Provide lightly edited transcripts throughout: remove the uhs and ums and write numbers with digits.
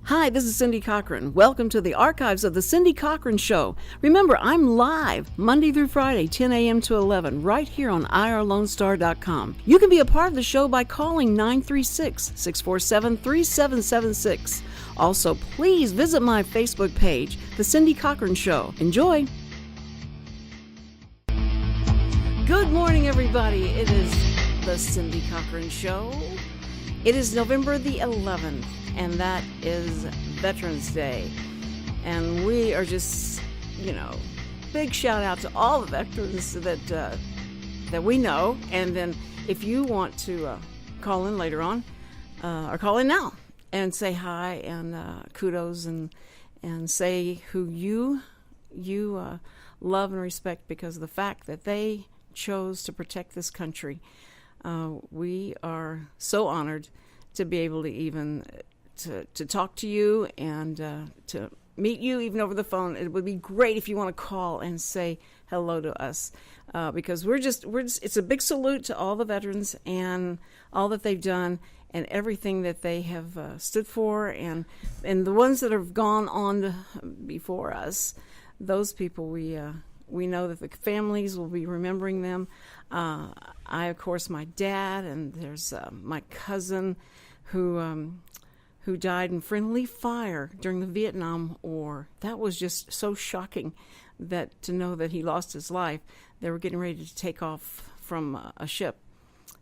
Hi, this is Cindy Cochran. Welcome to the archives of the Cindy Cochran Show. Remember, I'm live Monday through Friday, 10 a.m. to 11, right here on irlonestar.com. You can be a part of the show by calling 936-647-3776. Also, please visit my Facebook page, The Cindy Cochran Show. Enjoy! Good morning, everybody. It is The Cindy Cochran Show. It is November the 11th. And that is Veterans Day. And we are just, big shout out to all the veterans that we know. And then if you want to call in later on, or call in now and say hi and kudos and say who you love and respect because of the fact that they chose to protect this country. We are so honored to be able to even to talk to you and to meet you even over the phone. It would be great if you want to call and say hello to us because we're just it's a big salute to all the veterans and all that they've done and everything that they have stood for and the ones that have gone on before us. Those people we know that the families will be remembering them. I, of course, my dad, and there's my cousin who died in friendly fire during the Vietnam War. That was just so shocking that to know that he lost his life. They were getting ready to take off from a ship,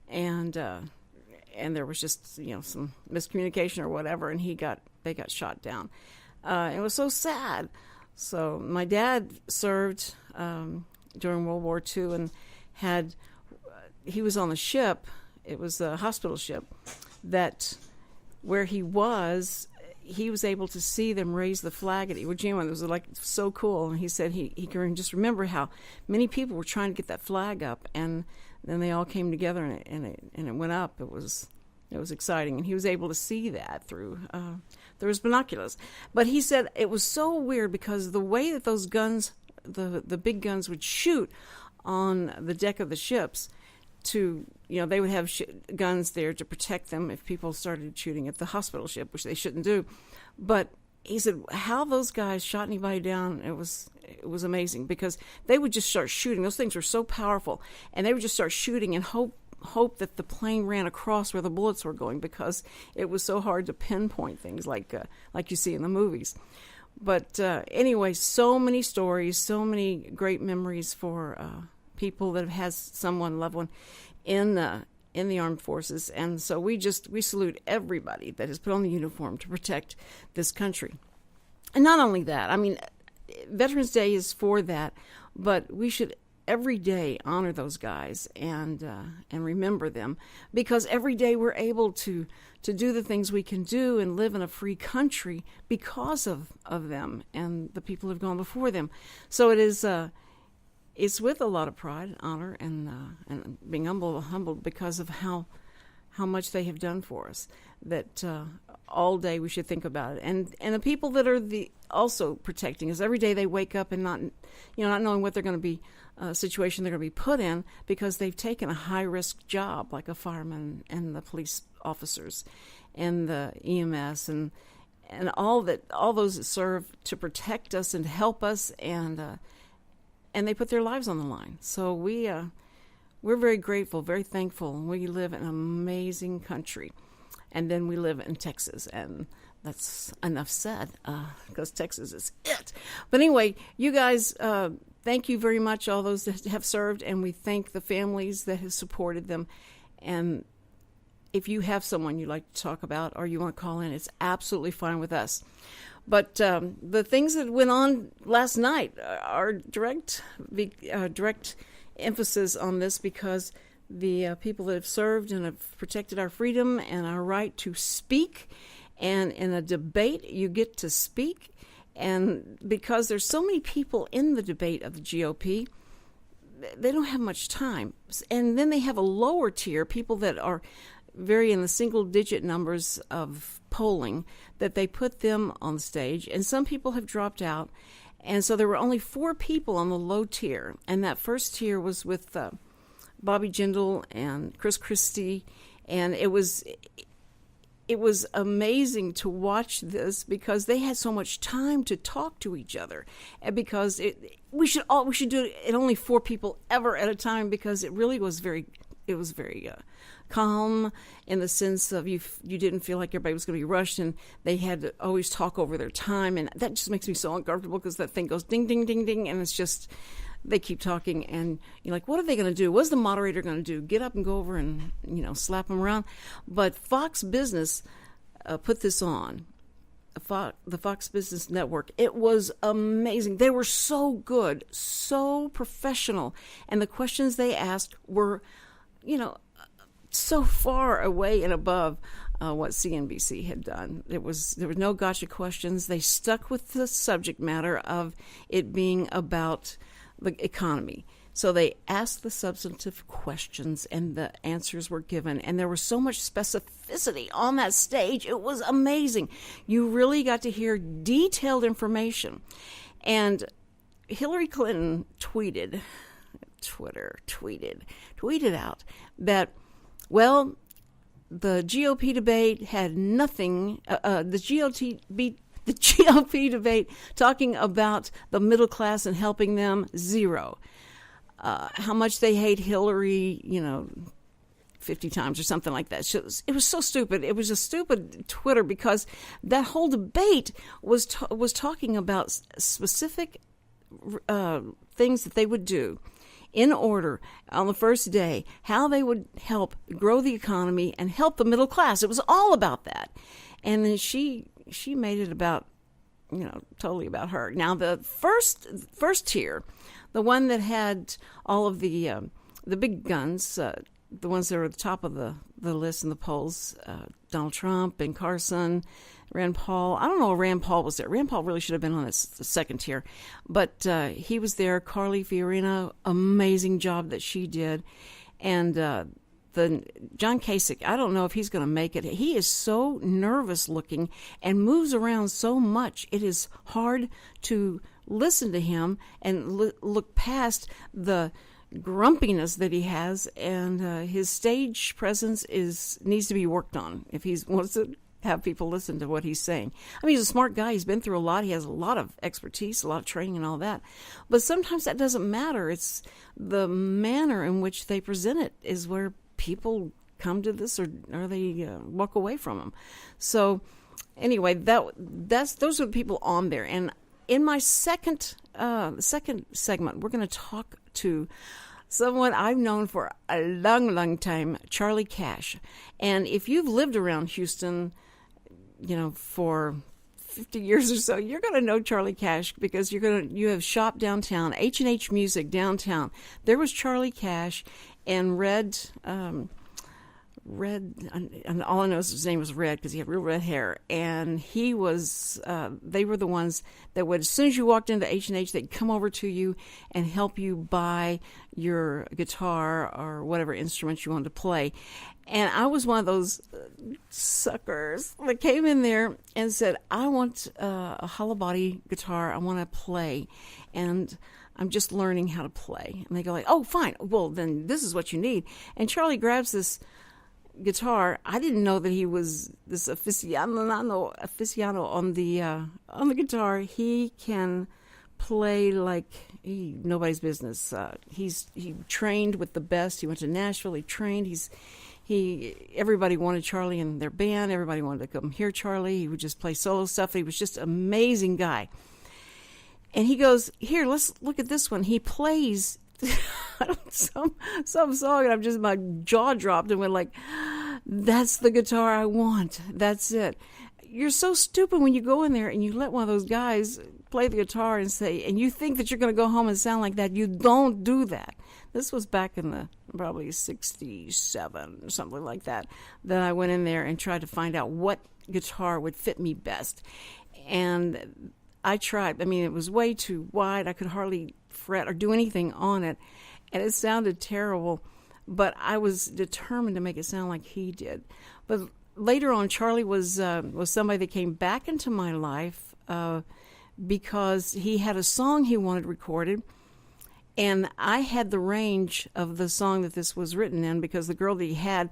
and there was just some miscommunication or whatever, and they got shot down. It was so sad. So my dad served during World War II and he was on the ship. It was a hospital ship that. Where he was able to see them raise the flag at Iwo Jima. It was so cool. And he said he can just remember how many people were trying to get that flag up, and then they all came together and it went up. It was exciting, and he was able to see that through his binoculars. But he said it was so weird because the way that those guns, the big guns, would shoot on the deck of the ships. They would have guns there to protect them if people started shooting at the hospital ship, which they shouldn't do. But he said how those guys shot anybody down, it was amazing because they would just start shooting. Those things were so powerful, and they would just start shooting and hope that the plane ran across where the bullets were going because it was so hard to pinpoint things like you see in the movies. But anyway, so many stories, so many great memories for people that have had someone, loved one, in the armed forces, and so we salute everybody that has put on the uniform to protect this country. And not only that, Veterans Day is for that, but we should every day honor those guys and remember them because every day we're able to do the things we can do and live in a free country because of them and the people who have gone before them. So it is. It's with a lot of pride, honor, and being humbled because of how much they have done for us. That all day we should think about it, and the people that are also protecting us every day. They wake up and not knowing what they're going to be situation they're going to be put in because they've taken a high risk job like a fireman and the police officers and the EMS and all those that serve to protect us and to help us and they put their lives on the line. So we're very grateful, very thankful. We live in an amazing country. And then we live in Texas, and that's enough said, because Texas is it. But anyway, you guys, thank you very much, all those that have served, and we thank the families that have supported them. And if you have someone you'd like to talk about or you want to call in, it's absolutely fine with us. But the things that went on last night are direct emphasis on this because the people that have served and have protected our freedom and our right to speak, and in a debate you get to speak, and because there's so many people in the debate of the GOP, they don't have much time. And then they have a lower tier, people that are very in the single-digit numbers of polling, that they put them on the stage, and some people have dropped out. And so there were only 4 people on the low tier, and that first tier was with Bobby Jindal and Chris Christie, and it was it was amazing to watch this because they had so much time to talk to each other, and because we should do it only 4 people ever at a time, because it really was very calm, in the sense of you didn't feel like everybody was going to be rushed, and they had to always talk over their time, and that just makes me so uncomfortable, because that thing goes ding ding ding ding, and it's just, they keep talking, and you're like, what are they going to do? What's the moderator going to do? Get up and go over and slap them around? But Fox Business put this on. The Fox Business Network. It was amazing. They were so good, so professional, and the questions they asked were, so far away and above what CNBC had done. There was no gotcha questions. They stuck with the subject matter of it being about the economy. So they asked the substantive questions, and the answers were given. And there was so much specificity on that stage. It was amazing. You really got to hear detailed information. And Hillary Clinton tweeted out that, well, the GOP debate had nothing, the GOP debate talking about the middle class and helping them, zero. How much they hate Hillary, 50 times or something like that. It was so stupid. It was a stupid Twitter, because that whole debate was talking about specific things that they would do in order on the first day, how they would help grow the economy and help the middle class. It was all about that. And then she made it about, totally about her. Now, the first tier, the one that had all of the big guns, the ones that were at the top of the list in the polls, Donald Trump, Ben Carson, Rand Paul. I don't know if Rand Paul was there. Rand Paul really should have been on the second tier. But he was there. Carly Fiorina, amazing job that she did. And the John Kasich, I don't know if he's going to make it. He is so nervous looking and moves around so much. It is hard to listen to him and look past the grumpiness that he has, and his stage presence needs to be worked on if he wants to have people listen to what he's saying. I mean, he's a smart guy. He's been through a lot. He has a lot of expertise, a lot of training and all that. But sometimes that doesn't matter. It's the manner in which they present it is where people come to this or they walk away from him. So anyway, those are the people on there. And in my second segment, we're going to talk to someone I've known for a long, long time, Charlie Cash. And if you've lived around Houston, for 50 years or so, you're going to know Charlie Cash, because you have shop downtown, H&H Music downtown. There was Charlie Cash, and Red, and all I know is his name was Red because he had real red hair, and he was, they were the ones that would, as soon as you walked into H&H, they'd come over to you and help you buy your guitar or whatever instruments you wanted to play. And I was one of those suckers that came in there and said, I want a hollow body guitar. I want to play, and I'm just learning how to play. And they go like, oh, fine. Well, then this is what you need. And Charlie grabs this guitar. I didn't know that he was this aficionado on the guitar. He can play like nobody's business. He trained with the best. He went to Nashville. He trained. Everybody wanted Charlie in their band. Everybody wanted to come hear Charlie. He would just play solo stuff. He was just an amazing guy. And he goes, here, let's look at this one. He plays some song, and my jaw dropped and went like, that's the guitar I want. That's it. You're so stupid when you go in there and you let one of those guys play the guitar and you think that you're going to go home and sound like that. You don't do that. This was back in the probably 67, something like that I went in there and tried to find out what guitar would fit me best. And I tried. I mean, it was way too wide. I could hardly fret or do anything on it, and it sounded terrible. But I was determined to make it sound like he did. But later on, Charlie was somebody that came back into my life because he had a song he wanted recorded, and I had the range of the song that this was written in, because the girl that he had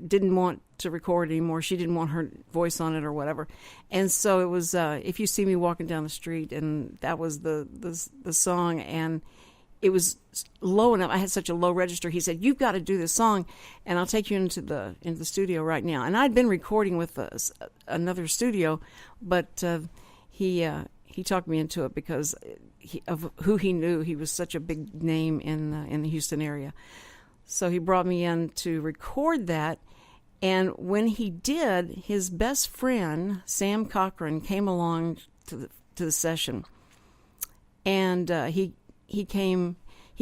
didn't want to record anymore. She didn't want her voice on it or whatever. And so it was If You See Me Walking Down the Street, and that was the song, and it was low enough. I had such a low register. He said, "You've got to do this song, and I'll take you into the studio right now." And I'd been recording with another studio, but he talked me into it because of who he knew. He was such a big name in the Houston area. So he brought me in to record that. And when he did, his best friend, Sam Cochran, came along to the session. And he came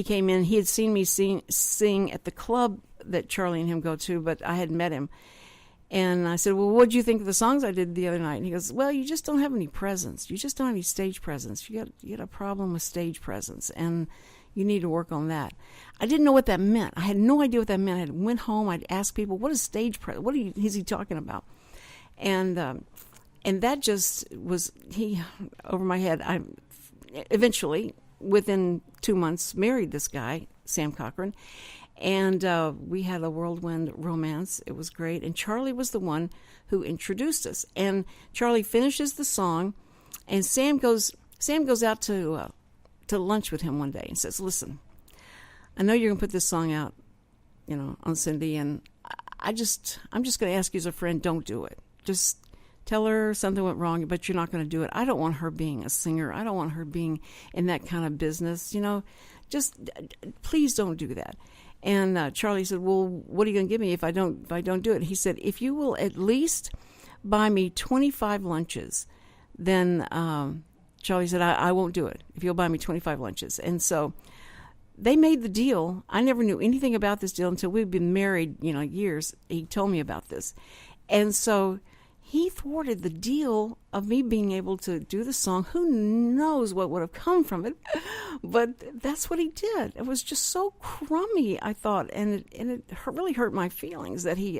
in. He had seen me sing at the club that Charlie and him go to, but I had met him. And I said, "Well, what did you think of the songs I did the other night?" And he goes, "Well, you just don't have any presence. You just don't have any stage presence. You got a problem with stage presence, and you need to work on that." I didn't know what that meant. I had no idea what that meant. I went home. I'd ask people, "What is stage presence? What is he talking about?" And that just was over my head. I eventually, within 2 months, married this guy, Sam Cochran, and we had a whirlwind romance. It was great. And Charlie was the one who introduced us. And Charlie finishes the song, and Sam goes out to lunch with him one day and says, "Listen, I know you're going to put this song out, on Cindy, and I'm just going to ask you as a friend, don't do it. Just tell her something went wrong, but you're not going to do it. I don't want her being a singer. I don't want her being in that kind of business. Just please don't do that." And Charlie said, "Well, what are you going to give me if I don't do it?" He said, "If you will at least buy me 25 lunches, then." Charlie said, I won't do it if you'll buy me 25 lunches. And so they made the deal. I never knew anything about this deal until we'd been married, years. He told me about this. And so he thwarted the deal of me being able to do the song. Who knows what would have come from it? But that's what he did. It was just so crummy, I thought. And it really hurt my feelings that he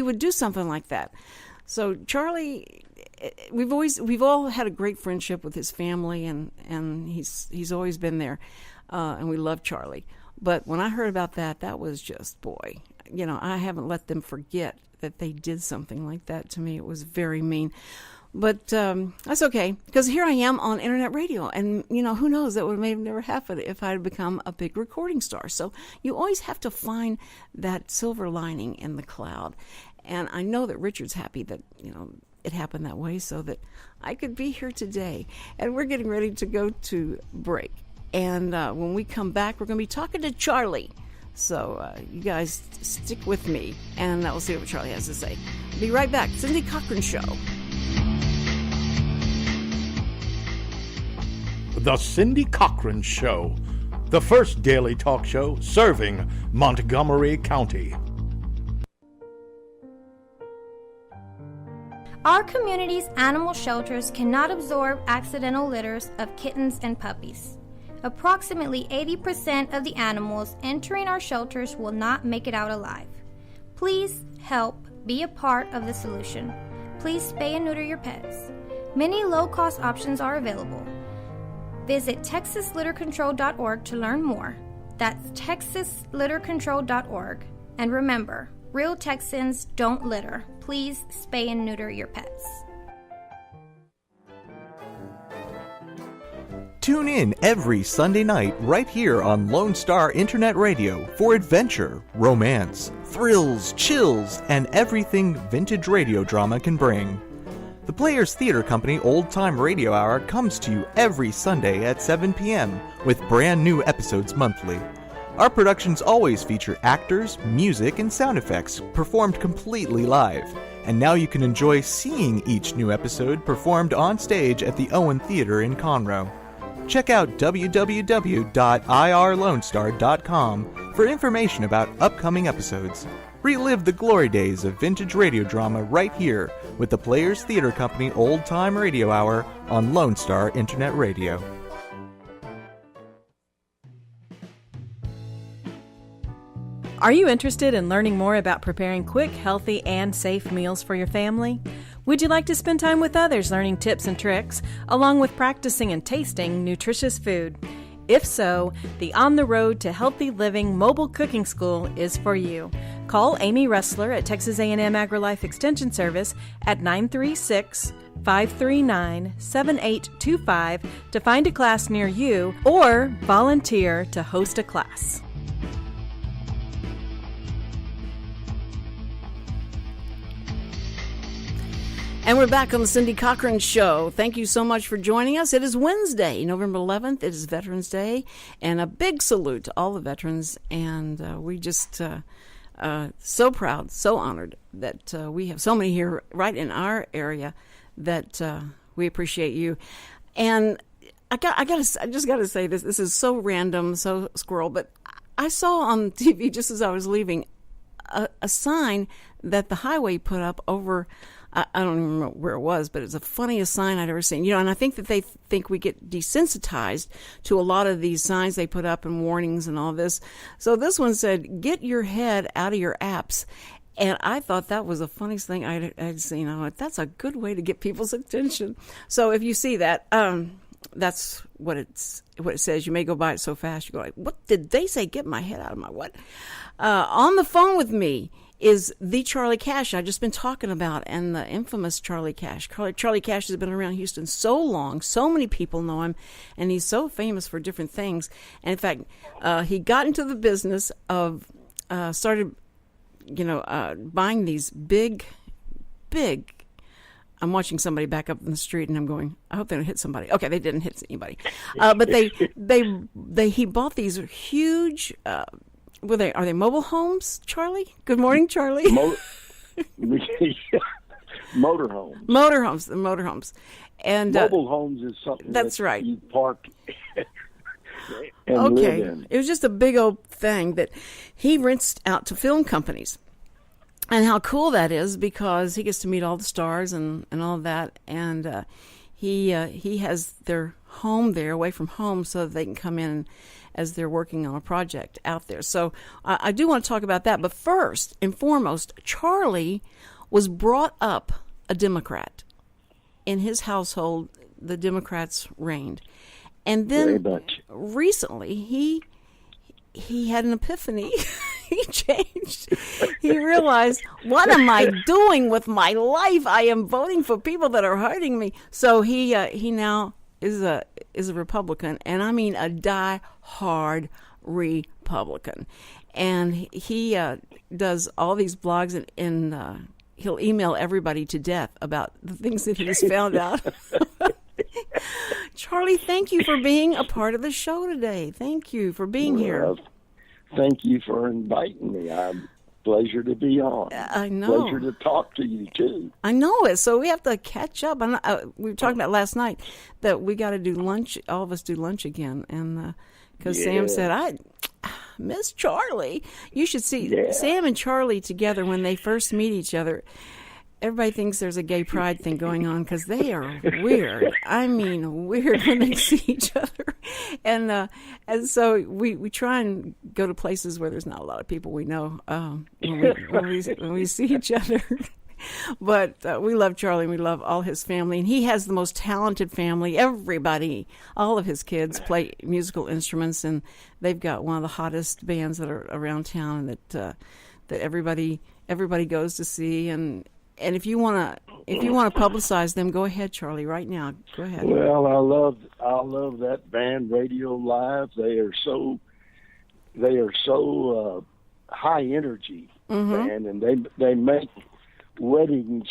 would do something like that. So Charlie, we've all had a great friendship with his family, and he's always been there, and we love Charlie. But when I heard about that was just, boy, I haven't let them forget that they did something like that to me. It was very mean. But that's okay, because here I am on internet radio, and who knows, that would have never happened if I had become a big recording star. So you always have to find that silver lining in the cloud. And I know that Richard's happy that, it happened that way so that I could be here today. And we're getting ready to go to break. And when we come back, we're going to be talking to Charlie. So you guys stick with me, and we'll see what Charlie has to say. Be right back. Cindy Cochran Show. The Cindy Cochran Show, the first daily talk show serving Montgomery County. Our community's animal shelters cannot absorb accidental litters of kittens and puppies. Approximately 80% of the animals entering our shelters will not make it out alive. Please help be a part of the solution. Please spay and neuter your pets. Many low-cost options are available. Visit texaslittercontrol.org to learn more. That's texaslittercontrol.org. And remember, real Texans don't litter. Please spay and neuter your pets. Tune in every Sunday night right here on Lone Star Internet Radio for adventure, romance, thrills, chills, and everything vintage radio drama can bring. The Players Theater Company Old Time Radio Hour comes to you every Sunday at 7 p.m. with brand new episodes monthly. Our productions always feature actors, music, and sound effects performed completely live. And now you can enjoy seeing each new episode performed on stage at the Owen Theater in Conroe. Check out www.irlonestar.com for information about upcoming episodes. Relive the glory days of vintage radio drama right here with the Players Theater Company Old Time Radio Hour on Lone Star Internet Radio. Are you interested in learning more about preparing quick, healthy, and safe meals for your family? Would you like to spend time with others learning tips and tricks, along with practicing and tasting nutritious food? If so, the On the Road to Healthy Living Mobile Cooking School is for you. Call Amy Ressler at Texas A&M AgriLife Extension Service at 936-539-7825 to find a class near you or volunteer to host a class. And we're back on the Cindy Cochran Show. Thank you so much for joining us. It is Wednesday, November 11th. It is Veterans Day, and a big salute to all the veterans. And we just so proud, so honored that we have so many here right in our area that we appreciate you. And I just got to say this. This is so random, so squirrel, but I saw on TV just as I was leaving a sign that the highway put up over. I don't even remember where it was, but it's the funniest sign I'd ever seen. And I think that they think we get desensitized to a lot of these signs they put up and warnings and all this. So this one said, "Get your head out of your apps." And I thought that was the funniest thing I'd seen. I went, that's a good way to get people's attention. So if you see that, that's what it says. You may go by it so fast, you go like, what did they say? Get my head out of my what? On the phone with me is the Charlie Cash I've just been talking about, and the infamous Charlie Cash. Charlie Cash has been around Houston so long, so many people know him, and he's so famous for different things. And in fact, he got into the business of, started, buying these big, I'm watching somebody back up in the street, and I'm going, I hope they don't hit somebody. Okay, they didn't hit anybody. But he bought these huge, are they mobile homes, Charlie? Good morning, Charlie. Motorhomes. And mobile homes is something that's that right. You park and live in. It was just a big old thing that he rents out to film companies. And how cool that is, because he gets to meet all the stars and all of that. And he has their home there, away from home, so that they can come in as they're working on a project out there. So I do want to talk about that. But first and foremost, Charlie was brought up a Democrat. In his household, the Democrats reigned. And then recently, he had an epiphany. He changed. He realized, what am I doing with my life? I am voting for people that are hurting me. So he now is a Republican, and I mean a die-hard Republican. And he does all these blogs, and he'll email everybody to death about the things that he's found out. Charlie, thank you for being a part of the show today. Thank you for being here. Thank you for inviting me. Pleasure to be on. I know. Pleasure to talk to you, too. I know it. So we have to catch up. We were talking about last night that we got to do lunch. All of us do lunch again. And because Sam said, I miss Charlie. You should see Sam and Charlie together when they first meet each other. Everybody thinks there's a gay pride thing going on because they are weird. I mean, weird when they see each other. And so we try and go to places where there's not a lot of people we know when we see each other. But we love Charlie, and we love all his family. And he has the most talented family. Everybody, all of his kids play musical instruments, and they've got one of the hottest bands that are around town that everybody goes to see. And if you want to publicize them, go ahead, Charlie. Right now, go ahead. Well, I love that band, Radio Live. They are so high energy band, and they make weddings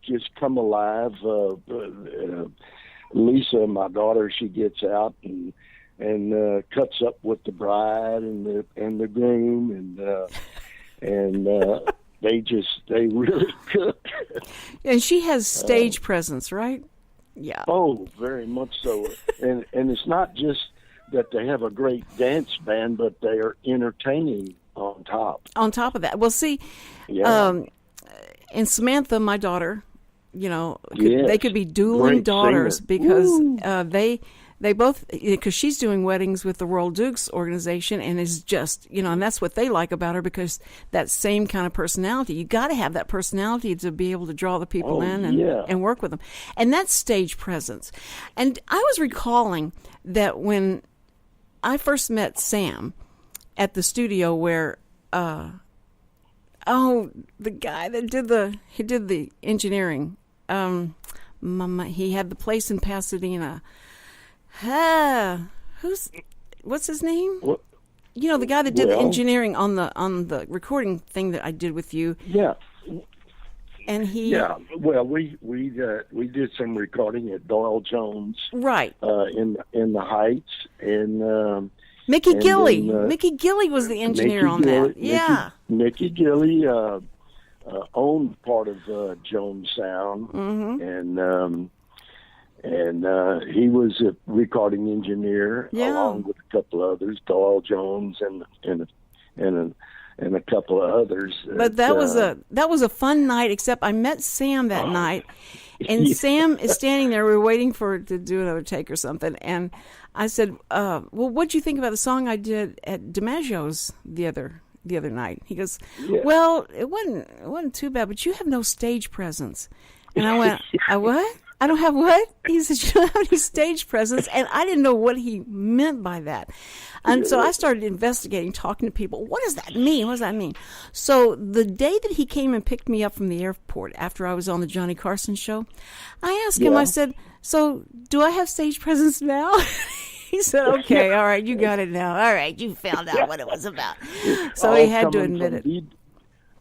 just come alive. Lisa, my daughter, she gets out and cuts up with the bride and the groom, and they really cook. And she has stage presence, right? Yeah. Oh, very much so. And it's not just that they have a great dance band, but they are entertaining on top. On top of that. Well, see, and Samantha, my daughter, they could be dueling great daughters singer. Because they both, because she's doing weddings with the Royal Dukes organization, and is just, and that's what they like about her, because that same kind of personality. You got to have that personality to be able to draw the people in and work with them. And that's stage presence. And I was recalling that when I first met Sam at the studio where the guy that did the engineering. He had the place in Pasadena. What's his name? What? You know, the guy that did the engineering on the recording thing that I did with you. Yeah. And he. Yeah. Well, we did some recording at Doyle Jones. Right. In the Heights and. Mickey Gilley. Mickey Gilley was the engineer on that. Yeah. Mickey Gilley owned part of Jones Sound, and he was a recording engineer along with a couple others, Doyle Jones and a couple of others. But that was a fun night. Except I met Sam that night, and Sam is standing there. We were waiting for it to do another take or something, and I said, "Well, what'd you think about the song I did at DiMaggio's the other night?" He goes, "Well, it wasn't too bad, but you have no stage presence." And I went, "I what? I don't have what?" He said, "You don't have any stage presence," and I didn't know what he meant by that. And so I started investigating, talking to people. What does that mean? What does that mean? So the day that he came and picked me up from the airport after I was on the Johnny Carson show, I asked him, I said, "So do I have stage presence now?" He said, "Okay, all right, you got it now. All right, you found out what it was about." So he had to admit it.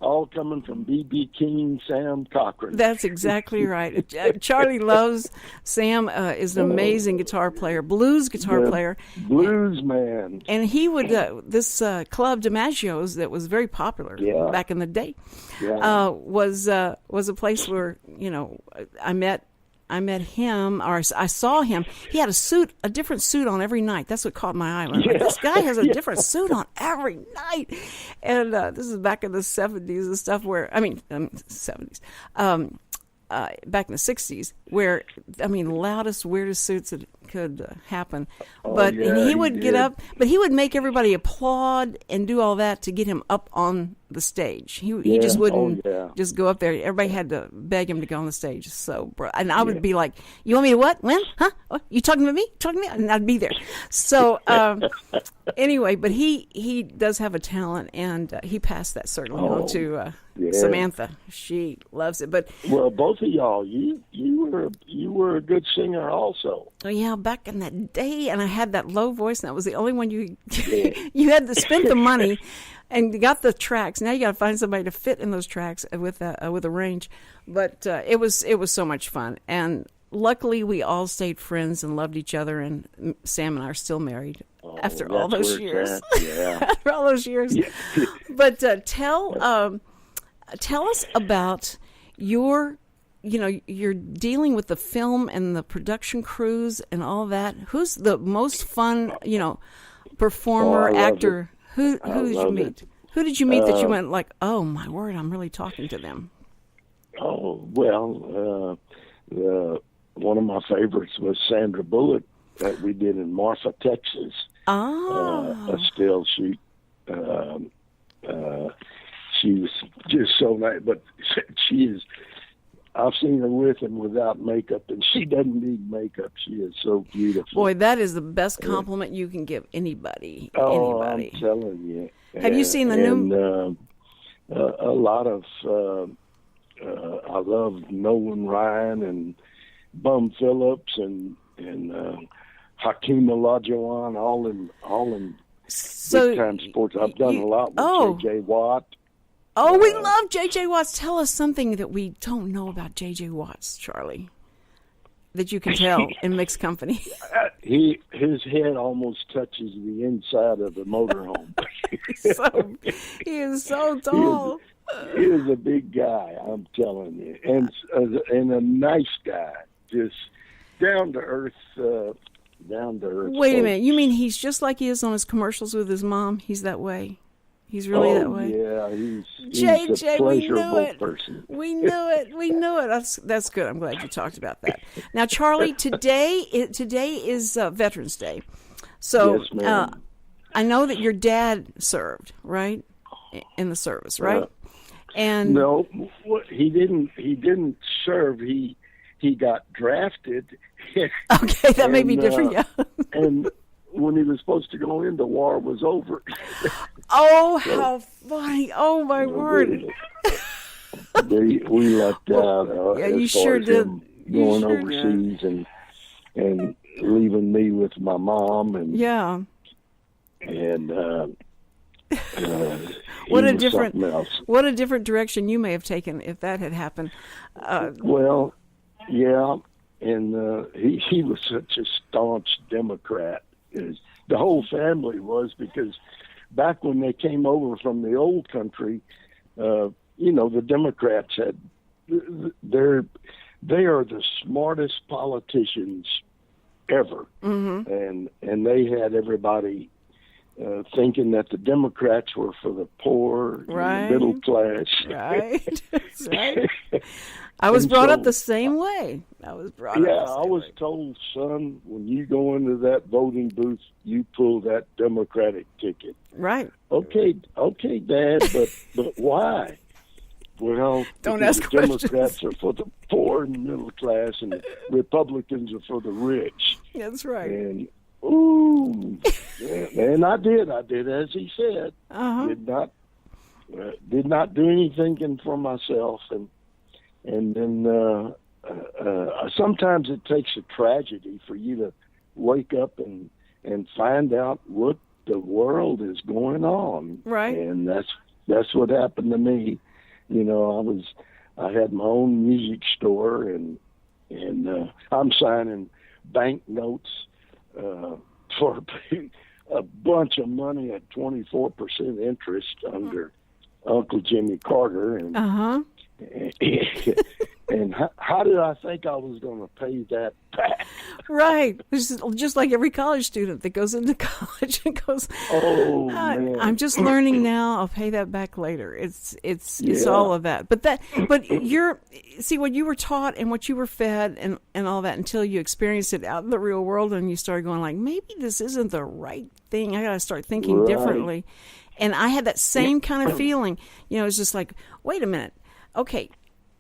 All coming from B.B. King, Sam Cochran. That's exactly right. Charlie loves Sam. Is an amazing guitar player, blues guitar player, blues man. And he would this club DiMaggio's that was very popular back in the day. Was a place where I met him, or I saw him. He had a different suit on every night. That's what caught my eye. Like, this guy has a different suit on every night. And this is back in the 70s and stuff where, 70s. Back in the 60s where, loudest, weirdest suits that could happen. But he would get up, but he would make everybody applaud and do all that to get him up on the stage. He just wouldn't just go up there. Everybody had to beg him to go on the stage. So, and I would be like, "You want me to what? When? Huh? What? You talking to me? Talking to me?" And I'd be there. So, anyway, but he does have a talent, and he passed that certainly on to Samantha. She loves it. But both of y'all, you were a good singer also. Oh yeah, back in that day, and I had that low voice, and that was the only one you had to spend the money. And you got the tracks. Now you got to find somebody to fit in those tracks with a range. But it was so much fun. And luckily, we all stayed friends and loved each other. And Sam and I are still married after all those years. After all those years. Yeah. But tell us about you're dealing with the film and the production crews and all that. Who's the most fun, performer, actor? Who did you meet? Who did you meet that you went like, "Oh my word, I'm really talking to them"? Oh well, one of my favorites was Sandra Bullock that we did in Marfa, Texas. A still shoot. She was just so nice, but she is. I've seen her with and without makeup, and she doesn't need makeup. She is so beautiful. Boy, that is the best compliment you can give anybody. Oh, I'm telling you. Have you seen the new? A lot of. I love Nolan Ryan and Bum Phillips and Hakeem Olajuwon, all in big time sports. I've done a lot with J.J. Watt. Oh, we love J.J. Watts. Tell us something that we don't know about J.J. Watts, Charlie, that you can tell in mixed company. His head almost touches the inside of the motorhome. He is so tall. He is a big guy, I'm telling you, and a nice guy, just down to earth. Wait a minute, you mean he's just like he is on his commercials with his mom? He's that way. He's really that way. Yeah, he's a pleasurable person. We knew it. That's good. I'm glad you talked about that. Now, Charlie, today is Veterans Day, so yes, I know that your dad served, right, in the service, right? And no, he didn't. He didn't serve. He got drafted. Okay, that may be different. Yeah. And when he was supposed to go in, the war was over. Oh, how funny. Oh, my word. We lucked out. Yeah, as you far sure as did. him You going sure overseas and leaving me with my mom and Yeah. and What he a was different something else. what a different direction you may have taken if that had happened. Well, yeah, and he was such a staunch Democrat. The whole family was, because back when they came over from the old country, the Democrats had they are the smartest politicians ever, and they had everybody thinking that the Democrats were for the poor, Right. and the middle class. Right. That's right. I was And brought so- up the same way. I was brought up Yeah, the I same was way. told, son, when you go into that voting booth, you pull that Democratic ticket. Right. Okay, Dad, but why? Well, Don't because ask the Democrats questions. are for the poor and middle class, and the Republicans are for the rich. That's right. And ooh, and I did as he said. Uh-huh. Did not do anything for myself, and then sometimes it takes a tragedy for you to wake up and find out what the world is going on. Right. And that's what happened to me. I had my own music store, and I'm signing bank notes for a bunch of money at 24% interest under Uncle Jimmy Carter, and Uh-huh. and how did I think I was going to pay that back? Right. It's just like every college student that goes into college and goes, Oh, man. I'm just learning now. I'll pay that back later. It's Yeah. all of that. But what you were taught and what you were fed and all that until you experienced it out in the real world, and you started going like, maybe this isn't the right thing. I got to start thinking Right. differently. And I had that same kind of feeling. It's just like, wait a minute. Okay,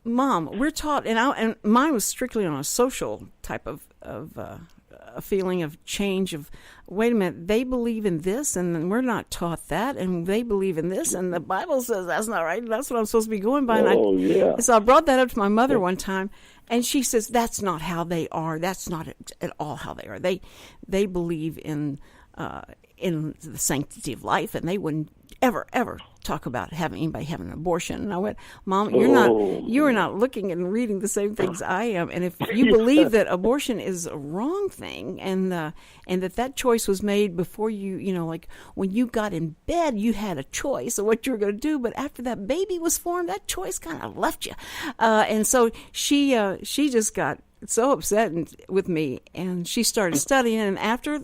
Mom, we're taught, and mine was strictly on a social type of a feeling of change of, wait a minute, they believe in this, and we're not taught that, and they believe in this, and the Bible says that's not right, and that's what I'm supposed to be going by. Yeah. So I brought that up to my mother one time, and she says, that's not how they are. That's not at all how they are. They believe in the sanctity of life, and they wouldn't ever talk about anybody having an abortion. And I went, Mom, you are not looking and reading the same things I am. And if you believe that abortion is a wrong thing, and that choice was made before you, like when you got in bed, you had a choice of what you were going to do. But after that baby was formed, that choice kind of left you. And so she just got so upset with me, and she started studying. And after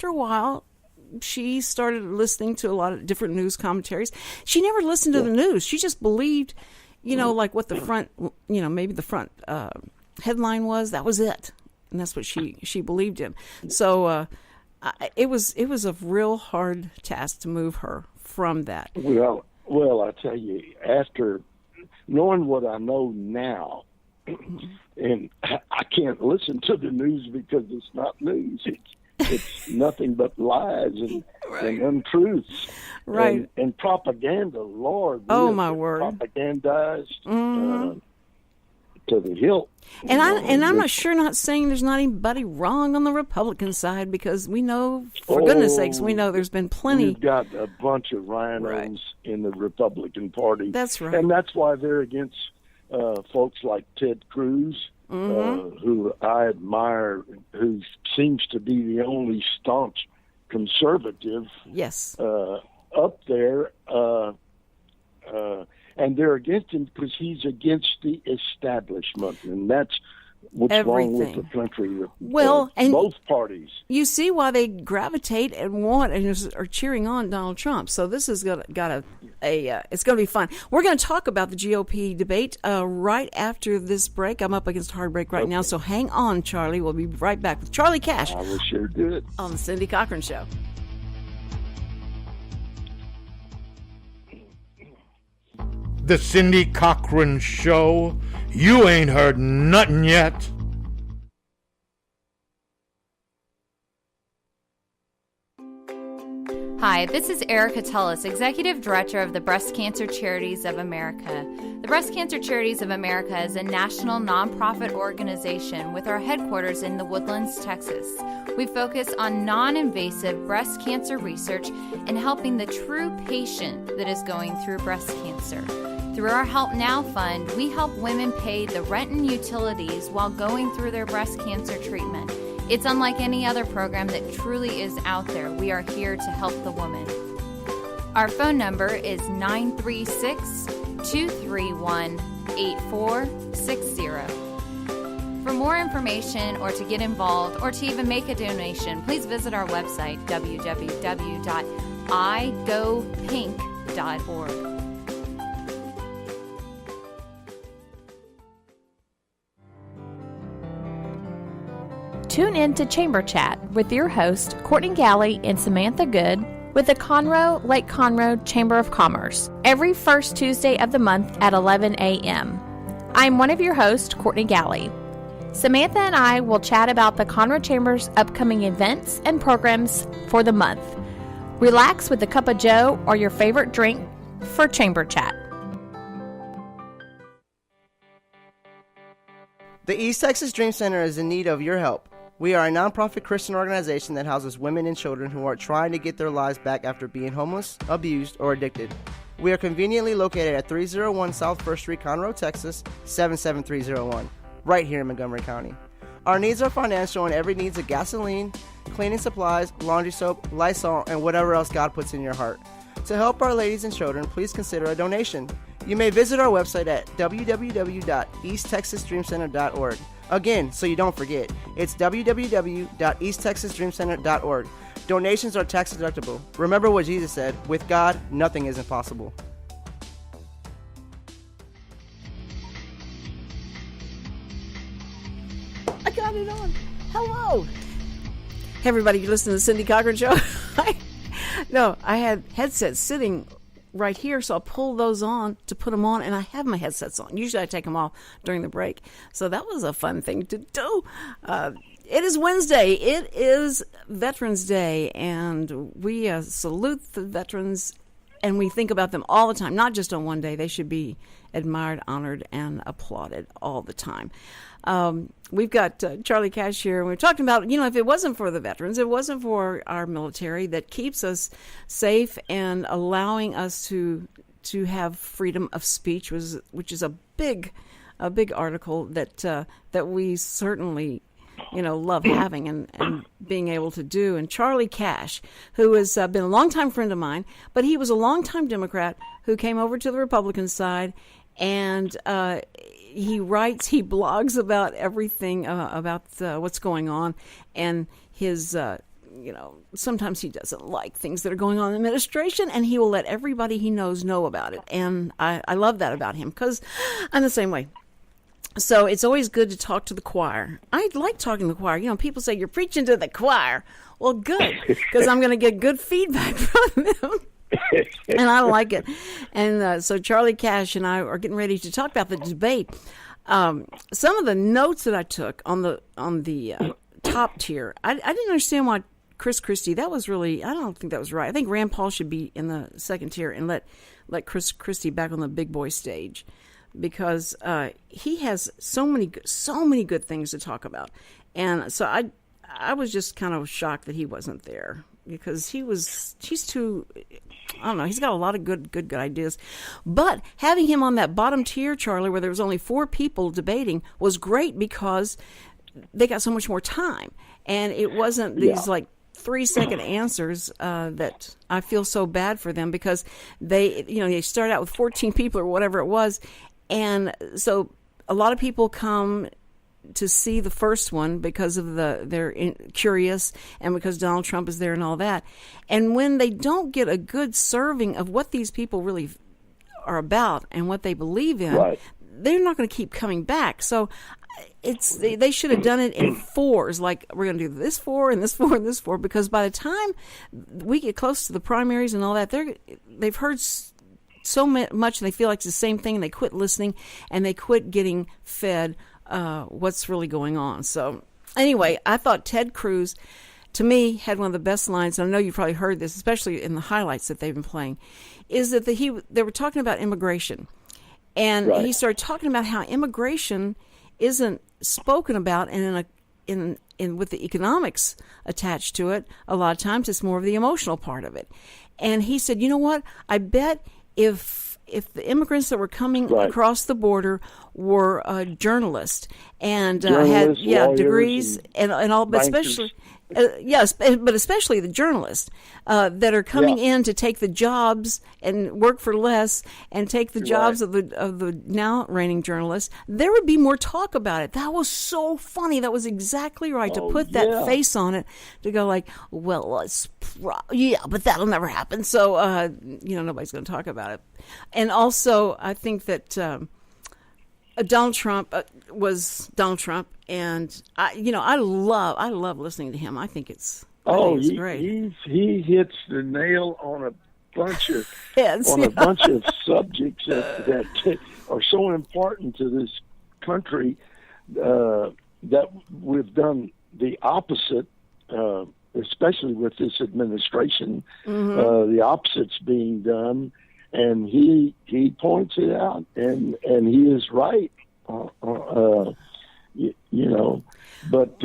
a while, she started listening to a lot of different news commentaries. She never listened to the news. She just believed, like what the front, maybe the front headline was. That was it, and that's what she believed in. So it was a real hard task to move her from that. Well, I tell you, after knowing what I know now, and I can't listen to the news because it's not news. It's nothing but lies and untruths, Right. And propaganda. Lord, Oh, we have my been word. propagandized to the hilt. And I'm not saying there's not anybody wrong on the Republican side, because we know, for goodness sakes, we know there's been plenty. We've got a bunch of rhinos Right. in the Republican Party. That's right. And that's why they're against folks like Ted Cruz, who I admire, who seems to be the only staunch conservative Yes. up there. And they're against him because he's against the establishment. And that's what's wrong with Everything. the country. Well, and both parties. you see why they gravitate and want and are cheering on Donald Trump. So this is got it's going to be fun. We're going to talk about the GOP debate right after this break. I'm up against a hard break right now, so hang on, Charlie. We'll be right back with Charlie Cash I will sure do it. on the Cindy Cochran Show. The Cindy Cochran Show. You ain't heard nothing yet. Hi, this is Erica Tullis, Executive Director of the Breast Cancer Charities of America. The Breast Cancer Charities of America is a national nonprofit organization with our headquarters in the Woodlands, Texas. We focus on non-invasive breast cancer research and helping the true patient that is going through breast cancer. Through our Help Now Fund, we help women pay the rent and utilities while going through their breast cancer treatment. It's unlike any other program that truly is out there. We are here to help the woman. Our phone number is 936-231-8460. For more information or to get involved or to even make a donation, please visit our website, www.igopink.org. Tune in to Chamber Chat with your host, Courtney Galley and Samantha Good, with the Conroe Lake Conroe Chamber of Commerce, every first Tuesday of the month at 11 a.m. I'm one of your hosts, Courtney Galley. Samantha and I will chat about the Conroe Chamber's upcoming events and programs for the month. Relax with a cup of joe or your favorite drink for Chamber Chat. The East Texas Dream Center is in need of your help. We are a nonprofit Christian organization that houses women and children who are trying to get their lives back after being homeless, abused, or addicted. We are conveniently located at 301 South 1st Street, Conroe, Texas, 77301, right here in Montgomery County. Our needs are financial and every needs of gasoline, cleaning supplies, laundry soap, Lysol, and whatever else God puts in your heart. To help our ladies and children, please consider a donation. You may visit our website at www.easttexasdreamcenter.org. Again, so you don't forget, it's www.easttexasdreamcenter.org. Donations are tax deductible. Remember what Jesus said, with God, nothing is impossible. I got it on. Hello. Hey everybody, you listen to the Cindy Cochran Show? No, I had headsets sitting right here, so I'll pull those on to put them on, and I have my headsets on. Usually I take them off during the break, so that was a fun thing to do. It is Wednesday. It is Veterans Day, and we salute the veterans, and we think about them all the time, not just on one day. They should be admired, honored, and applauded all the time. We've got Charlie Cash here, and we're talking about, if it wasn't for the veterans, it wasn't for our military that keeps us safe and allowing us to have freedom of speech, which is a big article that we certainly love having and being able to do. And Charlie Cash, who has been a longtime friend of mine, but he was a longtime Democrat who came over to the Republican side, and he blogs about everything, about what's going on, and his, sometimes he doesn't like things that are going on in the administration, and he will let everybody he knows know about it. And I love that about him, because I'm the same way. So it's always good to talk to the choir. I like talking to the choir. People say, you're preaching to the choir. Well, good, because I'm going to get good feedback from them. And I like it. And so Charlie Cash and I are getting ready to talk about the debate. Some of the notes that I took on the top tier, I didn't understand why Chris Christie, I don't think that was right. I think Rand Paul should be in the second tier and let Chris Christie back on the big boy stage, because he has so many good things to talk about. And so I was just kind of shocked that he wasn't there, because he's too, I don't know, he's got a lot of good ideas. But having him on that bottom tier, Charlie, where there was only 4 people debating, was great, because they got so much more time. And it wasn't these 3-second answers that I feel so bad for them, because they start out with 14 people or whatever it was. And so a lot of people come to see the first one because of they're curious, and because Donald Trump is there and all that. And when they don't get a good serving of what these people really are about and what they believe in, right, they're not going to keep coming back. So they should have done it in 4s, like we're going to do this 4 and this 4 and this 4, because by the time we get close to the primaries and all that, they've heard so much, and they feel like it's the same thing, and they quit listening, and they quit getting fed what's really going on. So anyway, I thought Ted Cruz to me, had one of the best lines, and I know you've probably heard this, especially in the highlights that they've been playing, is that they were talking about immigration. And he started talking about how immigration isn't spoken about, and with the economics attached to it, a lot of times it's more of the emotional part of it. And he said, you know what? I bet if the immigrants that were coming across the border were journalists and had degrees and all, but especially but especially the journalists that are coming in to take the jobs and work for less and take the jobs of the now reigning journalists, there would be more talk about it. That was so funny. That was exactly right, to put that face on it, to go like, well, but that'll never happen. So nobody's going to talk about it. And also, I think that Donald Trump was Donald Trump, and I love listening to him. I think it's great. He hits the nail on a bunch of a bunch of subjects that are so important to this country, that we've done the opposite, especially with this administration. The opposite's being done. And he points it out, and he is right, But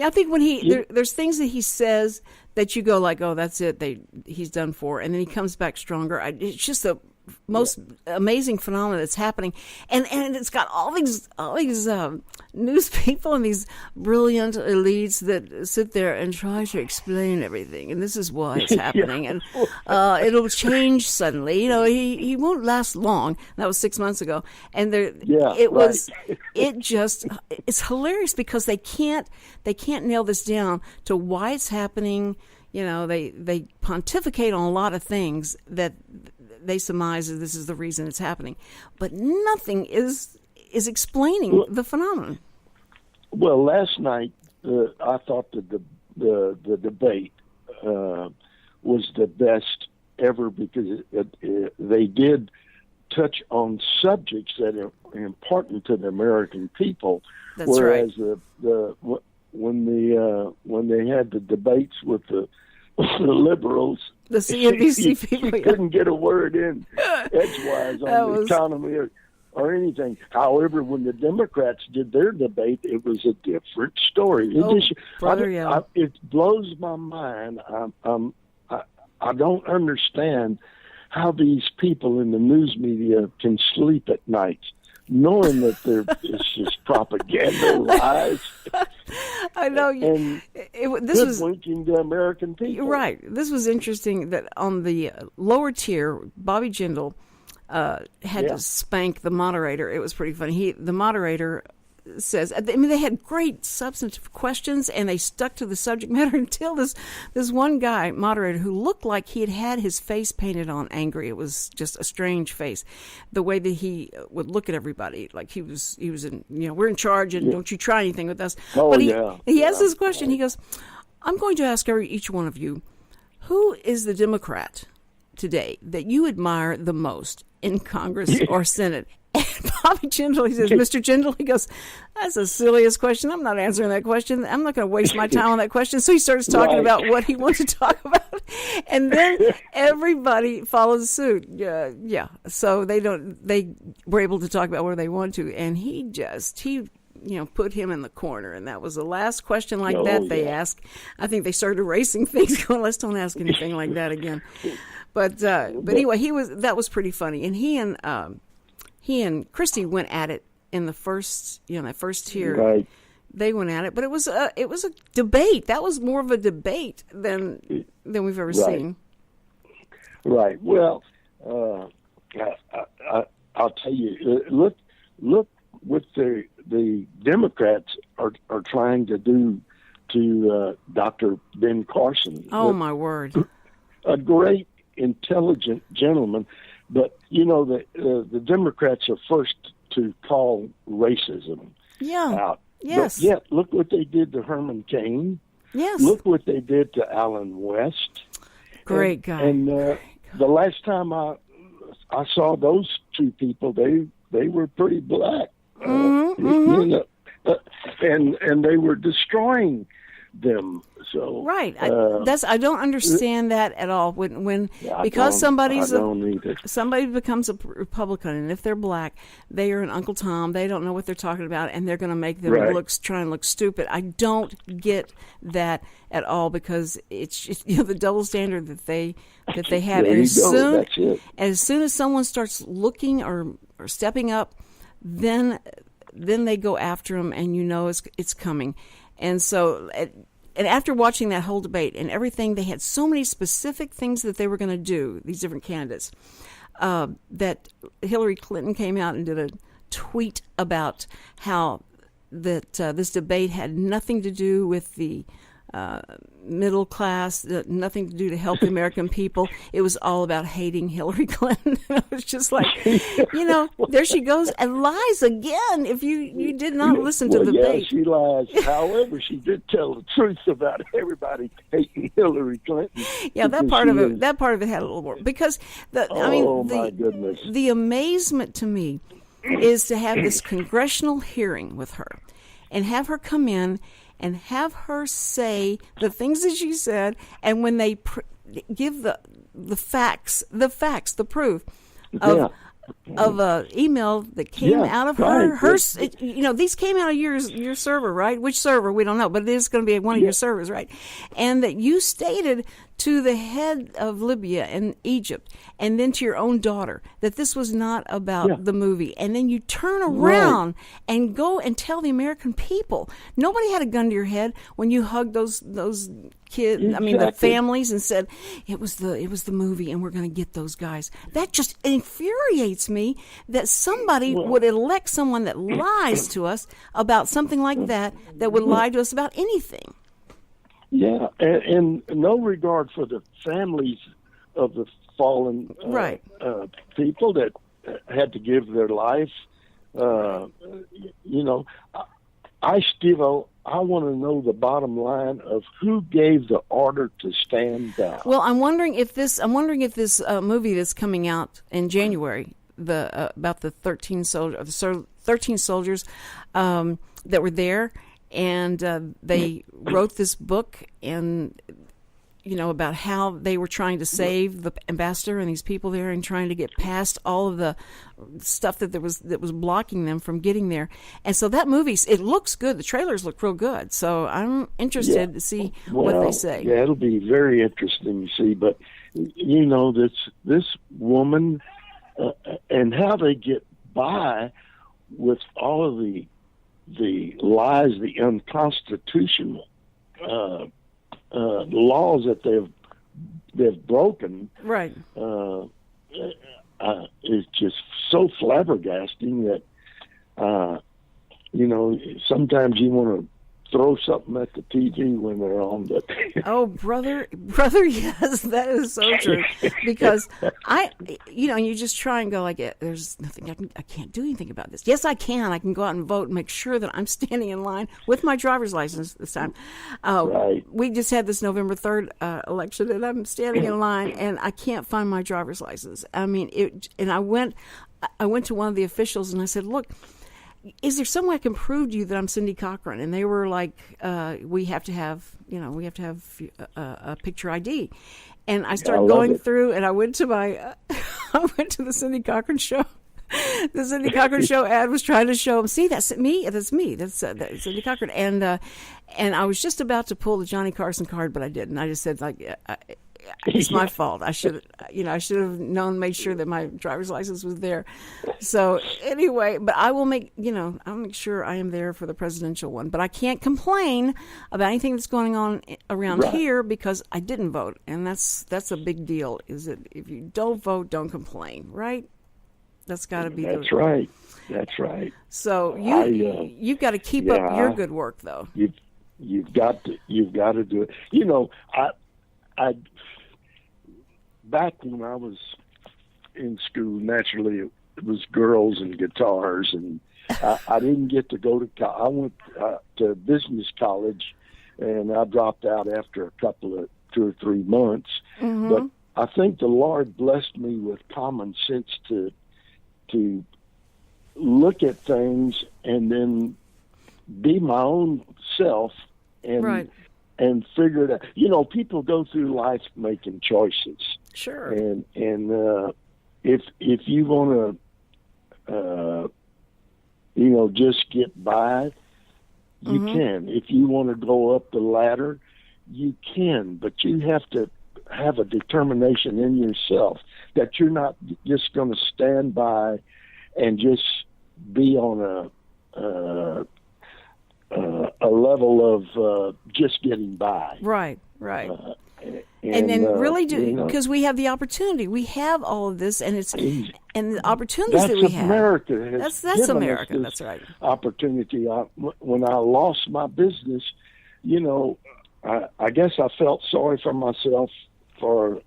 I think when there's things that he says that you go like, oh, that's it, he's done for, and then he comes back stronger. It's just the most amazing phenomenon that's happening, and it's got all these news people and these brilliant elites that sit there and try to explain everything, and this is why it's happening, and it'll change suddenly. He won't last long. That was 6 months ago, and it's hilarious because they can't nail this down to why it's happening. They pontificate on a lot of things that they surmise that this is the reason it's happening, but nothing is explaining the phenomenon. Well, last night I thought that the debate was the best ever, because they did touch on subjects that are important to the American people. That's whereas right. When they had the debates with the liberals, the CNBC people, she couldn't get a word in edgewise on the economy or anything. However, when the Democrats did their debate, it was a different story. It blows my mind. I don't understand how these people in the news media can sleep at night, knowing that it's just propaganda, lies. I know. This was hoodwinking the American people. Right. This was interesting that on the lower tier, Bobby Jindal had to spank the moderator. It was pretty funny. The moderator says, they had great substantive questions, and they stuck to the subject matter until this one guy, moderator, who looked like he had his face painted on angry. It was just a strange face. The way that he would look at everybody, like he was in, we're in charge, and don't you try anything with us. But he has this question. He goes, I'm going to ask each one of you, who is the Democrat today that you admire the most in Congress or Senate? And Bobby Jindal, he says, Mr. Jindal, he goes, that's the silliest question. I'm not answering that question. I'm not going to waste my time on that question. So he starts talking about what he wants to talk about. And then everybody follows suit. So they were able to talk about where they want to. And he put him in the corner. And that was the last question like that they asked. I think they started erasing things, going, let's don't ask anything like that again. But anyway, that was pretty funny. And he and Christie went at it in the first, that first tier. Right. They went at it, but it was a debate. That was more of a debate than we've ever seen. Right. Well, I'll tell you. Look what the Democrats are trying to do to Dr. Ben Carson. Oh, my word! A great, intelligent gentleman. But, the Democrats are first to call racism out. Yes. But yet, look what they did to Herman Cain. Yes. Look what they did to Alan West. Great guy. And the last time I saw those two people, they were pretty black. And they were destroying them. So right, I don't understand that at all. When because somebody becomes a Republican, and if they're black, they are an Uncle Tom. They don't know what they're talking about, and they're going to make them try and look stupid. I don't get that at all, because it's just, the double standard that they have. And as soon as someone starts looking or stepping up, then they go after them, and it's coming. And so, and after watching that whole debate and everything, they had so many specific things that they were going to do, these different candidates, that Hillary Clinton came out and did a tweet about how that this debate had nothing to do with the middle class, nothing to do to help the American people. It was all about hating Hillary Clinton. I was just like, there she goes and lies again. If you did not listen to the debate. Yeah, she lies. However, she did tell the truth about everybody hating Hillary Clinton. Yeah, that part of it had a little more, because my goodness. The amazement to me is to have this congressional hearing with her and have her come in and have her say the things that she said, and when they give the facts, the proof of an email that came out of her these came out of your server, right? Which server, we don't know, but it is going to be one of your servers, right? And that you stated to the head of Libya and Egypt, and then to your own daughter, that this was not about the movie. And then you turn around and go and tell the American people. Nobody had a gun to your head when you hugged those kids, the families, and said, it was the movie, and we're going to get those guys. That just infuriates me, that somebody would elect someone that lies to us about something like that would lie to us about anything. Yeah, and no regard for the families of the fallen people that had to give their life. I want to know the bottom line of who gave the order to stand down. Well, I'm wondering if this movie that's coming out in January, about the 13 soldiers that were there. And they wrote this book, and about how they were trying to save the ambassador and these people there, and trying to get past all of the stuff that was blocking them from getting there. And so that movie, it looks good. The trailers look real good. So I'm interested to see what they say. Yeah, it'll be very interesting to see. But this woman and how they get by with all of the lies, the unconstitutional laws that they've broken, right? Is just so flabbergasting that sometimes you want to throw something at the TV when they're on. But oh, brother, yes, that is so true. Because you just try and go like, there's nothing I can't do anything about this. Yes, I can. I can go out and vote and make sure that I'm standing in line with my driver's license this time. We just had this November 3rd election, and I'm standing in line, and I can't find my driver's license. And I went to one of the officials, and I said, look, is there some way I can prove to you that I'm Cindy Cochran? And they were like, we have to have a picture ID. And I started going through, and I went to the Cindy Cochran Show. The Cindy Cochran Show ad was trying to show them, see, that's me, that's Cindy Cochran. And I was just about to pull the Johnny Carson card, but I didn't. I just said, it's my fault. I should have known, made sure that my driver's license was there. So anyway, but I will I'll make sure I am there for the presidential one. But I can't complain about anything that's going on around here, because I didn't vote, and that's a big deal. Is that if you don't vote, don't complain, right? That's got to be. That's right. That's right. So you've got to keep up your good work, though. You've got to do it. I back when I was in school, naturally it was girls and guitars, and I didn't get to go to I went to business college, and I dropped out after a couple of 2 or 3 months. Mm-hmm. But I think the Lord blessed me with common sense to look at things and then be my own self and and figure it out. You know, people go through life making choices. Sure. And if you want to, you know, just get by, you can. If you want to go up the ladder, you can. But you have to have a determination in yourself that you're not just going to stand by and just be on a level of just getting by. Right. And then really do, because we have the opportunity. We have all of this, and and the opportunities that we have. That's America. That's right. Opportunity. When I lost my business, you know, I guess I felt sorry for myself for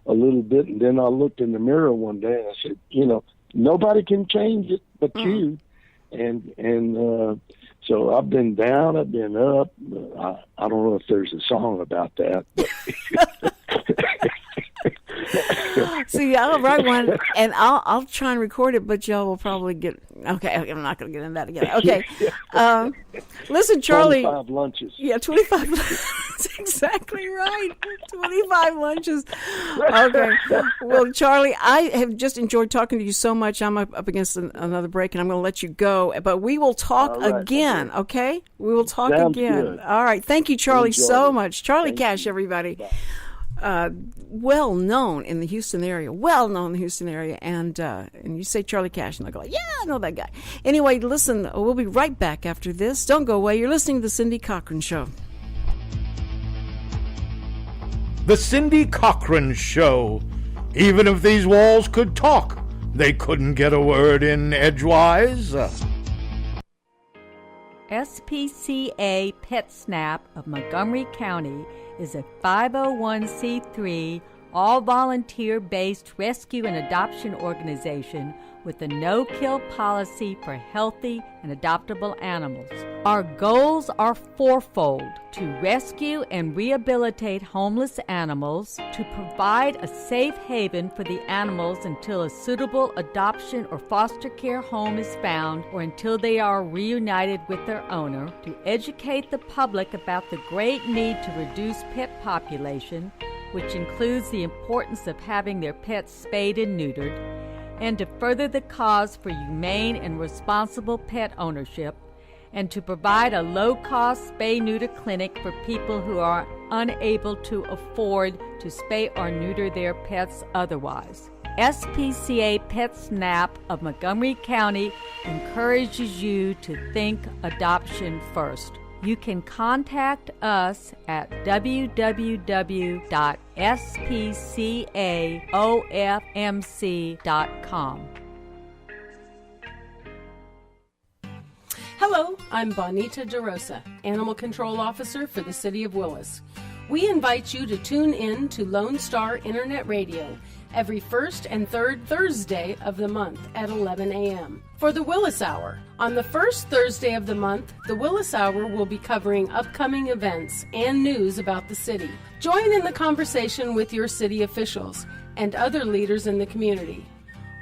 a little bit, and then I looked in the mirror one day and I said, you know, nobody can change it but you. And so I've been down, I've been up. I don't know if there's a song about that. See, I'll write one, and I'll try and record it, but y'all will probably get... Okay, I'm not going to get into that again. Okay. Listen, Charlie... 25 lunches. Yeah, 25 lunches. That's exactly right. 25 lunches. Okay. Well, Charlie, I have just enjoyed talking to you so much. I'm up against another break, and I'm going to let you go. But we will talk again, okay? We will talk again. Good. All right. Thank you, Charlie, so much. Charlie Cash, everybody. Well known in the Houston area. And you say Charlie Cash, and they'll go, yeah, I know that guy. Anyway, listen, we'll be right back after this. Don't go away. You're listening to The Cindy Cochran Show. The Cindy Cochran Show. Even if these walls could talk, they couldn't get a word in edgewise. SPCA PetSnap of Montgomery County is a 501c3 all-volunteer-based rescue and adoption organization with a no-kill policy for healthy and adoptable animals. Our goals are fourfold: to rescue and rehabilitate homeless animals, to provide a safe haven for the animals until a suitable adoption or foster care home is found or until they are reunited with their owner, to educate the public about the great need to reduce pet population, which includes the importance of having their pets spayed and neutered, and to further the cause for humane and responsible pet ownership, and to provide a low-cost spay-neuter clinic for people who are unable to afford to spay or neuter their pets otherwise. SPCA PetSnap of Montgomery County encourages you to think adoption first. You can contact us at www.spcaofmc.com. Hello, I'm Bonita DeRosa, Animal Control Officer for the City of Willis. We invite you to tune in to Lone Star Internet Radio every first and third Thursday of the month at 11 a.m. for the Willis Hour. On the first Thursday of the month, the Willis Hour will be covering upcoming events and news about the city. Join in the conversation with your city officials and other leaders in the community.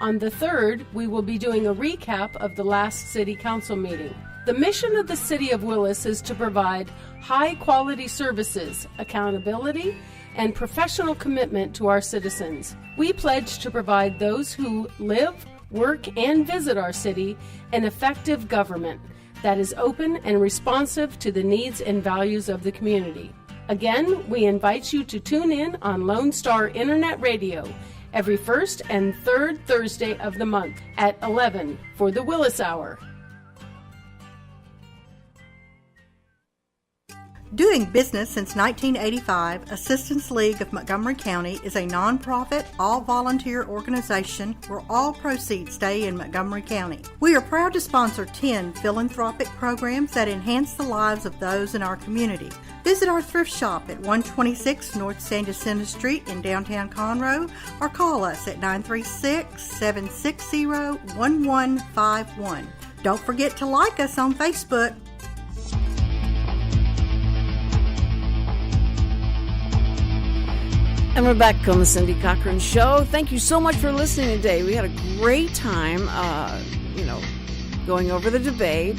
On the third, we will be doing a recap of the last City Council meeting. The mission of the City of Willis is to provide high-quality services, accountability, and professional commitment to our citizens. We pledge to provide those who live, work, and visit our city an effective government that is open and responsive to the needs and values of the community. Again, we invite you to tune in on Lone Star Internet Radio every first and third Thursday of the month at 11 for the Willis Hour. Doing business since 1985, Assistance League of Montgomery County is a nonprofit, all-volunteer organization where all proceeds stay in Montgomery County. We are proud to sponsor 10 philanthropic programs that enhance the lives of those in our community. Visit our thrift shop at 126 North San Jacinto Street in downtown Conroe or call us at 936-760-1151. Don't forget to like us on Facebook. And we're back on the Cindy Cochran Show. Thank you so much for listening today. We had a great time, going over the debate.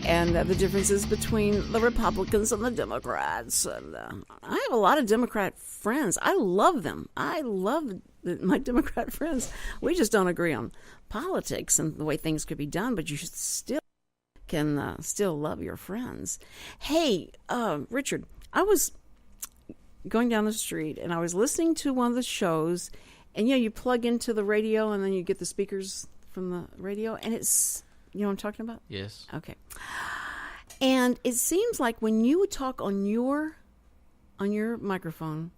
and the differences between the Republicans and the Democrats. And I have a lot of Democrat friends. I love them. I love my Democrat friends. We just don't agree on politics and the way things could be done, but you still can still love your friends. Hey, Richard, I was going down the street and I was listening to one of the shows, and you plug into the radio and then you get the speakers from the radio, and it's, you know what I'm talking about? Yes. Okay. And it seems like when you would talk on your microphone,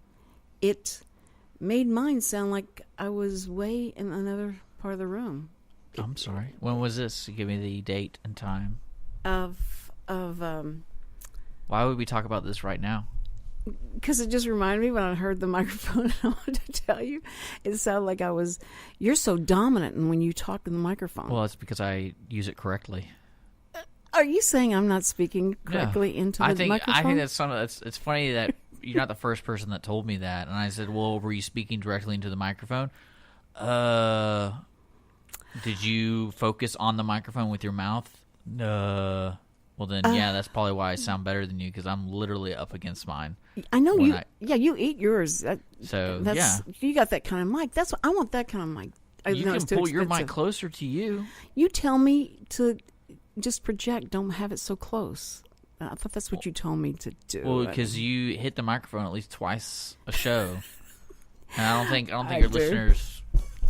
it made mine sound like I was way in another part of the room. I'm sorry. When was this? Give me the date and time. Why would we talk about this right now? Because it just reminded me when I heard the microphone. I wanted to tell you, it sounded like you're so dominant when you talk in the microphone. Well, it's because I use it correctly. Are you saying I'm not speaking correctly into the microphone? I think it's funny that you're not the first person that told me that. And I said, well, were you speaking directly into the microphone? Did you focus on the microphone with your mouth? Well, then, yeah, that's probably why I sound better than you, because I'm literally up against mine. I know you. You eat yours. Yeah. You got that kind of mic. I want that kind of mic. You can pull your mic closer to you. You tell me to just project. Don't have it so close. I thought that's what you told me to do. Well, because you hit the microphone at least twice a show, and I don't think your listeners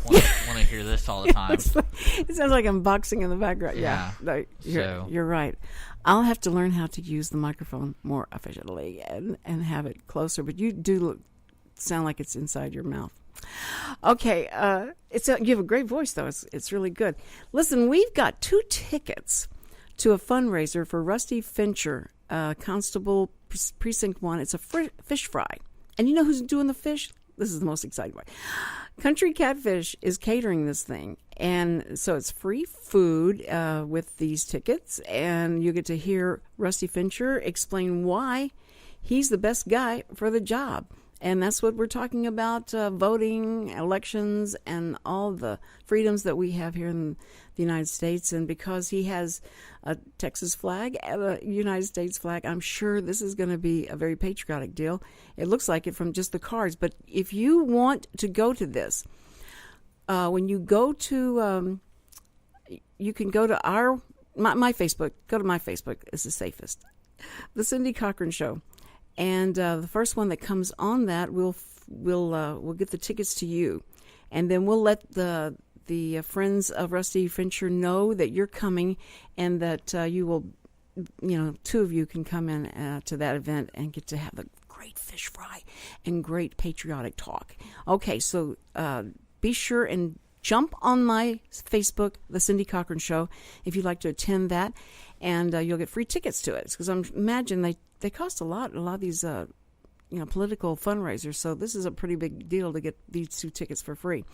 want to hear this all the time. It sounds like I'm boxing in the background. Yeah. You're right. I'll have to learn how to use the microphone more efficiently and have it closer. But you do sound like it's inside your mouth. Okay. You have a great voice, though. It's really good. Listen, we've got 2 tickets to a fundraiser for Rusty Fincher, Constable Precinct 1. It's a fish fry. And you know who's doing the fish? This is the most exciting part. Country Catfish is catering this thing. And so it's free food with these tickets. And you get to hear Rusty Fincher explain why he's the best guy for the job. And that's what we're talking about, voting, elections, and all the freedoms that we have here in the United States. And because he has a Texas flag and a United States flag, I'm sure this is going to be a very patriotic deal. It looks like it from just the cards. But if you want to go to this, when you go to, you can go to my Facebook. Go to my Facebook. It's the safest. The Cindy Cochran Show. And the first one that comes on that, we'll get the tickets to you, and then we'll let the friends of Rusty Fincher know that you're coming, and that you will, 2 of you can come in to that event and get to have a great fish fry and great patriotic talk. Okay, so be sure and jump on my Facebook, The Cindy Cochran Show, if you'd like to attend that, and you'll get free tickets to it, because I imagine they cost a lot of these political fundraisers, so this is a pretty big deal to get these 2 tickets for free.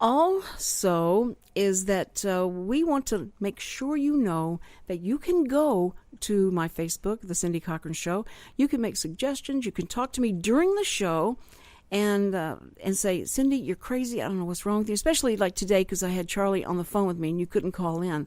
Also is that we want to make sure you know that you can go to my Facebook, The Cindy Cochran Show. You can make suggestions. You can talk to me during the show and say, Cindy, you're crazy. I don't know what's wrong with you, especially like today, because I had Charlie on the phone with me and you couldn't call in.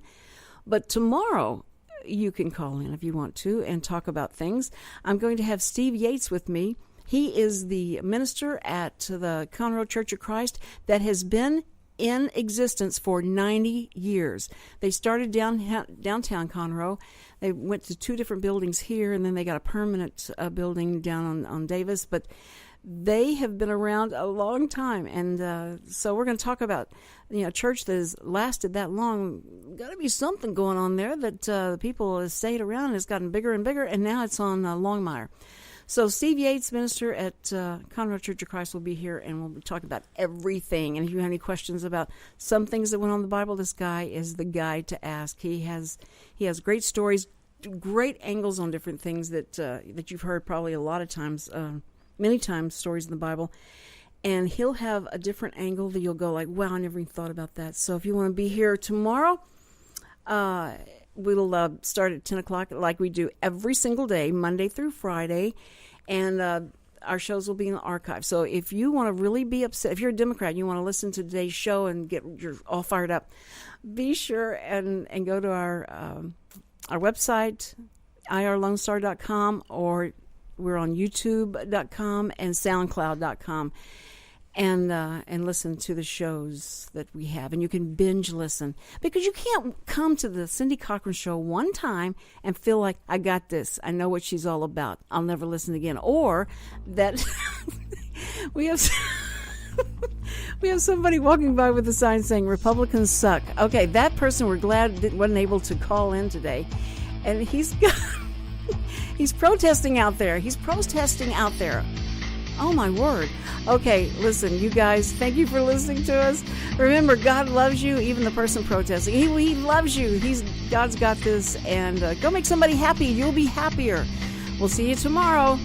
But tomorrow, you can call in if you want to and talk about things. I'm going to have Steve Yates with me. He is the minister at the Conroe Church of Christ that has been in existence for 90 years. They started downtown Conroe. They went to 2 different buildings here, and then they got a permanent building down on Davis. But they have been around a long time, and so we're going to talk about a church that has lasted that long. Got to be something going on there that people have stayed around and it's gotten bigger and bigger, and now it's on Longmire. So Steve Yates, minister at Conroe Church of Christ, will be here, and we'll be talking about everything. And if you have any questions about some things that went on in the Bible, this guy is the guy to ask. He has great stories, great angles on different things that you've heard probably a lot of times. Many times, stories in the Bible, and he'll have a different angle that you'll go like, wow, I never even thought about that. So if you want to be here tomorrow, we'll start at 10 o'clock like we do every single day, Monday through Friday, and our shows will be in the archive. So if you want to really be upset, if you're a Democrat, you want to listen to today's show and you're all fired up, be sure and go to our our website, irlonestar.com, or we're on youtube.com and soundcloud.com. And listen to the shows that we have. And you can binge listen. Because you can't come to the Cindy Cochran Show one time and feel like, I got this. I know what she's all about. I'll never listen again. Or that we have somebody walking by with a sign saying, Republicans suck. Okay, that person, we're glad wasn't able to call in today. And he's protesting out there. He's protesting out there. Oh, my word. Okay, listen, you guys, thank you for listening to us. Remember, God loves you, even the person protesting. He loves you. God's got this. And go make somebody happy. You'll be happier. We'll see you tomorrow.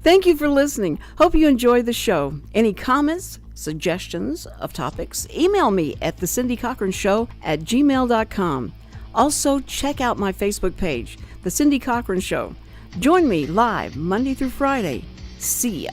Thank you for listening. Hope you enjoyed the show. Any comments, suggestions of topics, email me at thecindycochrансhow@gmail.com. Also, check out my Facebook page, The Cindy Cochran Show. Join me live Monday through Friday. See ya.